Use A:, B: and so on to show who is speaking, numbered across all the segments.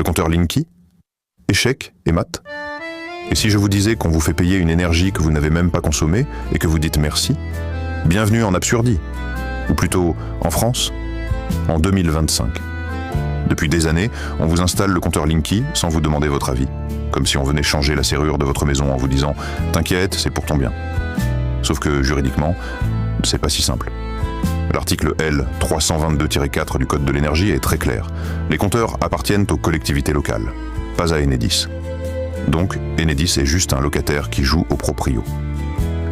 A: Le compteur Linky? Échec et maths? Et si je vous disais qu'on vous fait payer une énergie que vous n'avez même pas consommée et que vous dites merci? Bienvenue en Absurdie. Ou plutôt, en France, en 2025. Depuis des années, on vous installe le compteur Linky sans vous demander votre avis. Comme si on venait changer la serrure de votre maison en vous disant « T'inquiète, c'est pour ton bien ». Sauf que, juridiquement, c'est pas si simple. L'article L 322-4 du Code de l'énergie est très clair. Les compteurs appartiennent aux collectivités locales, pas à Enedis. Donc, Enedis est juste un locataire qui joue au proprio.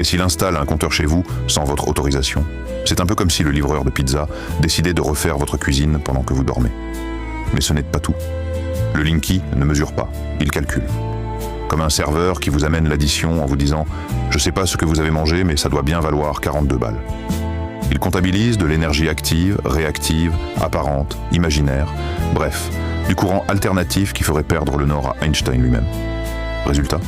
A: Et s'il installe un compteur chez vous sans votre autorisation, c'est un peu comme si le livreur de pizza décidait de refaire votre cuisine pendant que vous dormez. Mais ce n'est pas tout. Le Linky ne mesure pas, il calcule. Comme un serveur qui vous amène l'addition en vous disant « Je sais pas ce que vous avez mangé, mais ça doit bien valoir 42 balles ». Il comptabilise de l'énergie active, réactive, apparente, imaginaire, bref, du courant alternatif qui ferait perdre le nord à Einstein lui-même. Résultat?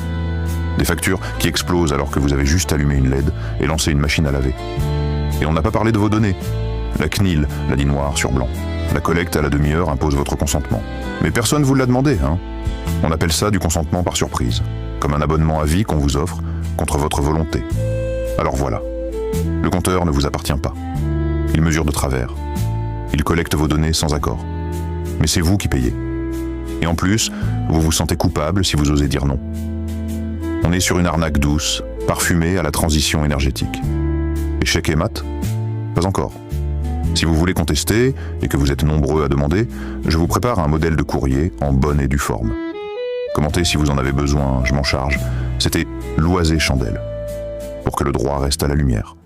A: Des factures qui explosent alors que vous avez juste allumé une LED et lancé une machine à laver. Et on n'a pas parlé de vos données. La CNIL l'a dit noir sur blanc. La collecte à la demi-heure impose votre consentement. Mais personne vous l'a demandé, hein? On appelle ça du consentement par surprise, comme un abonnement à vie qu'on vous offre contre votre volonté. Alors voilà. Le compteur ne vous appartient pas. Il mesure de travers. Il collecte vos données sans accord. Mais c'est vous qui payez. Et en plus, vous vous sentez coupable si vous osez dire non. On est sur une arnaque douce, parfumée à la transition énergétique. Échec et mat? Pas encore. Si vous voulez contester, et que vous êtes nombreux à demander, je vous prépare un modèle de courrier en bonne et due forme. Commentez si vous en avez besoin, je m'en charge. C'était Loisé Chandelle, pour que le droit reste à la lumière.